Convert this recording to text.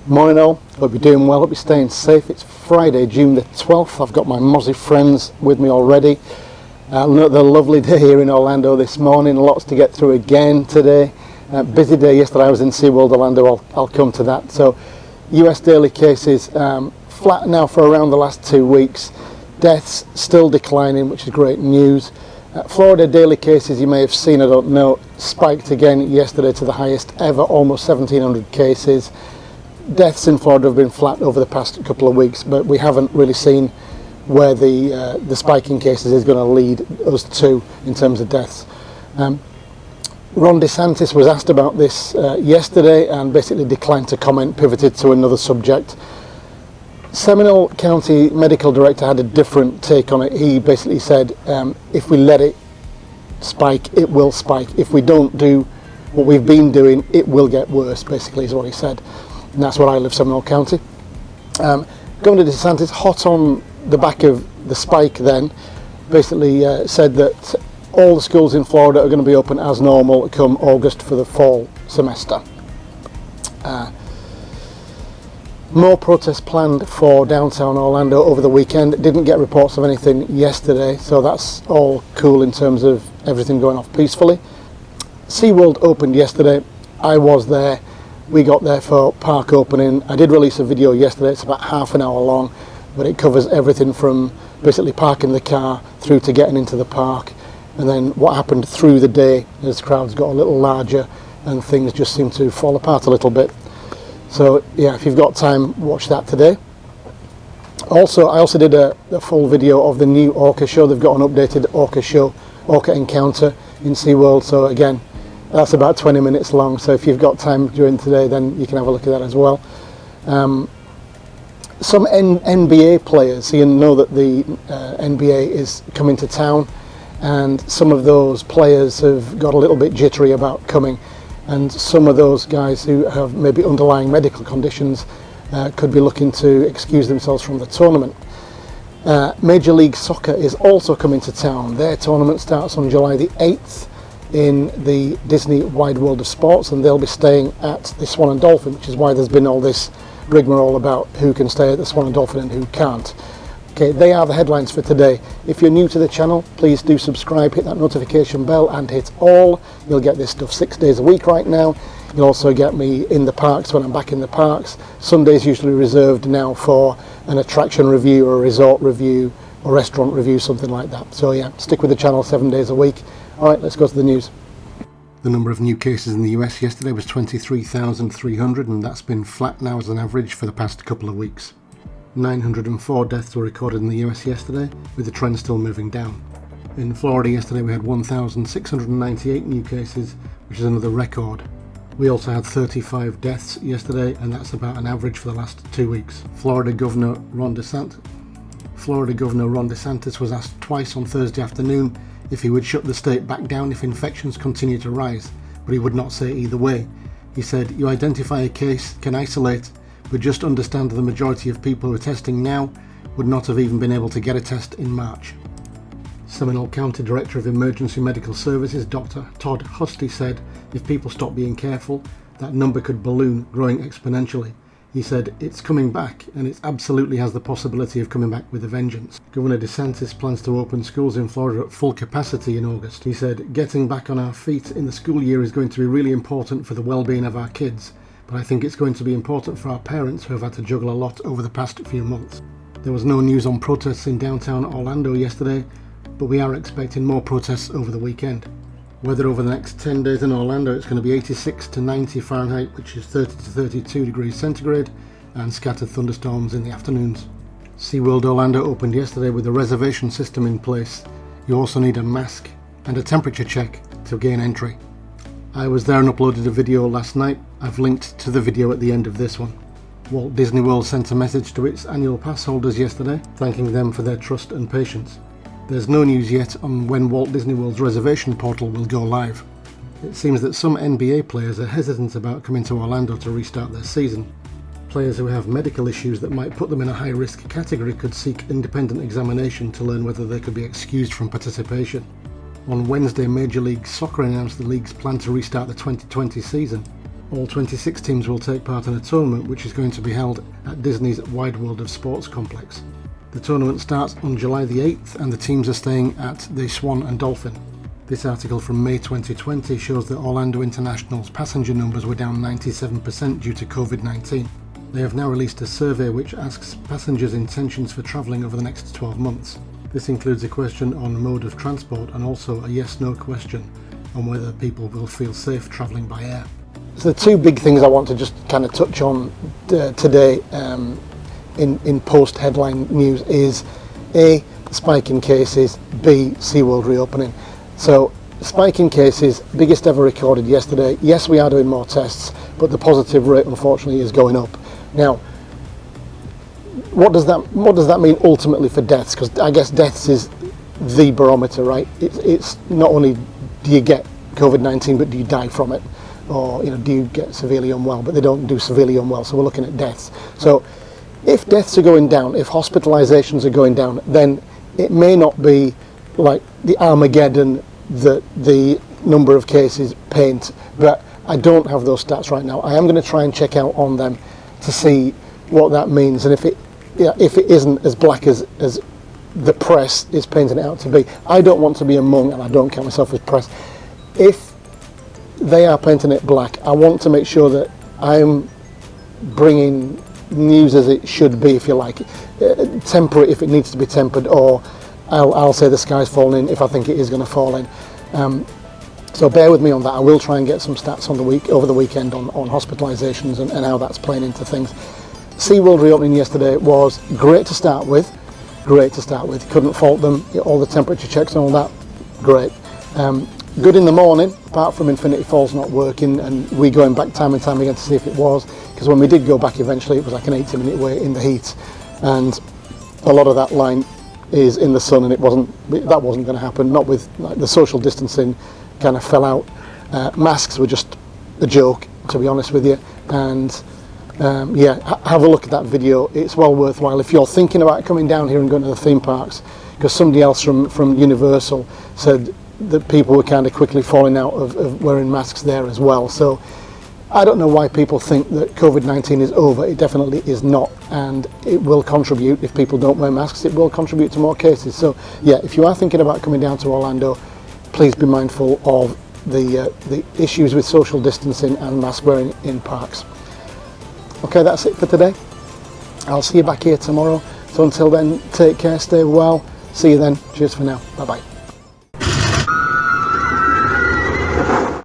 Morning all, hope you're doing well, hope you're staying safe. It's Friday, June the 12th. I've got my Mozzie friends with me already. Another lovely day here in Orlando this morning, lots to get through again today. Busy day yesterday, I was in SeaWorld Orlando, I'll come to that. So US daily cases flat now for around the last 2 weeks. Deaths still declining, which is great news. Florida daily cases, you may have seen, I don't know, spiked again yesterday to the highest ever, almost 1,700 cases. Deaths in Florida have been flat over the past couple of weeks, but we haven't really seen where the spike in cases is going to lead us to in terms of deaths. Ron DeSantis was asked about this yesterday and basically declined to comment, pivoted to another subject. Seminole County Medical Director had a different take on it. He basically said, if we let it spike, it will spike. If we don't do what we've been doing, it will get worse, basically is what he said. And that's where I live, Seminole County. Governor DeSantis, hot on the back of the spike then, basically said that all the schools in Florida are going to be open as normal come August for the fall semester. More protests planned for downtown Orlando over the weekend. Didn't get reports of anything yesterday, so that's all cool in terms of everything going off peacefully. SeaWorld opened yesterday. I was there. We got there for park opening. I did release a video yesterday. It's about half an hour long, but it covers everything from basically parking the car through to getting into the park, and then what happened through the day as crowds got a little larger and things just seemed to fall apart a little bit. So yeah, if you've got time, watch that today. I also did a full video of the new orca show. They've got an updated orca show, orca encounter in SeaWorld. So again, that's about 20 minutes long. So if you've got time during today, then you can have a look at that as well. Some NBA players, so you know that the NBA is coming to town, and some of those players have got a little bit jittery about coming. And some of those guys who have maybe underlying medical conditions could be looking to excuse themselves from the tournament. Major League Soccer is also coming to town. Their tournament starts on July the 8th in the Disney Wide World of Sports, and they'll be staying at the Swan Dolphin, which is why there's been all this rigmarole about who can stay at the Swan Dolphin and who can't. Okay, they are the headlines for today. If you're new to the channel, please do subscribe, hit that notification bell and hit all. You'll get this stuff 6 days a week right now. You'll also get me in the parks when I'm back in the parks. Sunday's usually reserved now for an attraction review or a resort review or restaurant review, something like that. So yeah, stick with the channel 7 days a week. Alright, let's go to the news. The number of new cases in the US yesterday was 23,300, and that's been flat now as an average for the past couple of weeks. 904 deaths were recorded in the US yesterday, with the trend still moving down. In Florida yesterday we had 1,698 new cases, which is another record. We also had 35 deaths yesterday, and that's about an average for the last 2 weeks. Florida Governor Ron DeSantis was asked twice on Thursday afternoon if he would shut the state back down if infections continue to rise, but he would not say either way. He said, "You identify a case, can isolate, but just understand the majority of people who are testing now would not have even been able to get a test in March." Seminole County Director of Emergency Medical Services, Dr. Todd Husty, said if people stop being careful, that number could balloon, growing exponentially. He said, "It's coming back, and it absolutely has the possibility of coming back with a vengeance." Governor DeSantis plans to open schools in Florida at full capacity in August. He said, "Getting back on our feet in the school year is going to be really important for the well-being of our kids, but I think it's going to be important for our parents who have had to juggle a lot over the past few months." There was no news on protests in downtown Orlando yesterday, but we are expecting more protests over the weekend. Weather over the next 10 days in Orlando, it's going to be 86 to 90 Fahrenheit, which is 30 to 32 degrees centigrade, and scattered thunderstorms in the afternoons. SeaWorld Orlando opened yesterday with a reservation system in place. You also need a mask and a temperature check to gain entry. I was there and uploaded a video last night. I've linked to the video at the end of this one. Walt Disney World sent a message to its annual pass holders yesterday, thanking them for their trust and patience. There's no news yet on when Walt Disney World's reservation portal will go live. It seems that some NBA players are hesitant about coming to Orlando to restart their season. Players who have medical issues that might put them in a high-risk category could seek independent examination to learn whether they could be excused from participation. On Wednesday, Major League Soccer announced the league's plan to restart the 2020 season. All 26 teams will take part in a tournament which is going to be held at Disney's Wide World of Sports complex. The tournament starts on July the 8th and the teams are staying at the Swan and Dolphin. This article from May 2020 shows that Orlando International's passenger numbers were down 97% due to COVID-19. They have now released a survey which asks passengers' intentions for travelling over the next 12 months. This includes a question on mode of transport and also a yes-no question on whether people will feel safe travelling by air. So the two big things I want to just kind of touch on today in post-headline news is A, the spike in cases, B, SeaWorld reopening. So, spike in cases, biggest ever recorded yesterday. Yes, we are doing more tests, but the positive rate unfortunately is going up. Now, what does that mean ultimately for deaths? Because I guess deaths is the barometer, right? It's not only do you get COVID-19, but do you die from it? Or do you get severely unwell? But they don't do severely unwell, so we're looking at deaths. So if deaths are going down, if hospitalizations are going down, then it may not be like the Armageddon that the number of cases paint, but I don't have those stats right now. I am going to try and check out on them to see what that means, and if it isn't as black as the press is painting it out to be. I don't want to be among, and I don't count myself as press. If they are painting it black, I want to make sure that I'm bringing news as it should be, if you like. Temper it if it needs to be tempered, or I'll say the sky's falling in if I think it is going to fall in. So bear with me on that. I will try and get some stats over the weekend on hospitalizations and how that's playing into things. SeaWorld reopening yesterday was great to start with. Couldn't fault them. All the temperature checks and all that, great. Good in the morning, apart from Infinity Falls not working and we going back time and time again to see if it was, because when we did go back eventually it was like an 80-minute wait in the heat, and a lot of that line is in the sun, and that wasn't going to happen. Not with the social distancing kind of fell out. Masks were just a joke, to be honest with you. And have a look at that video. It's well worthwhile if you're thinking about coming down here and going to the theme parks, because somebody else from Universal said that people were kind of quickly falling out of wearing masks there as well. So I don't know why people think that COVID-19 is over. It definitely is not, and it will contribute, if people don't wear masks, it will contribute to more cases. So yeah, if you are thinking about coming down to Orlando, please be mindful of the issues with social distancing and mask wearing in parks. Okay, that's it for today. I'll see you back here tomorrow. So until then, take care, stay well. See you then. Cheers for now. Bye-bye.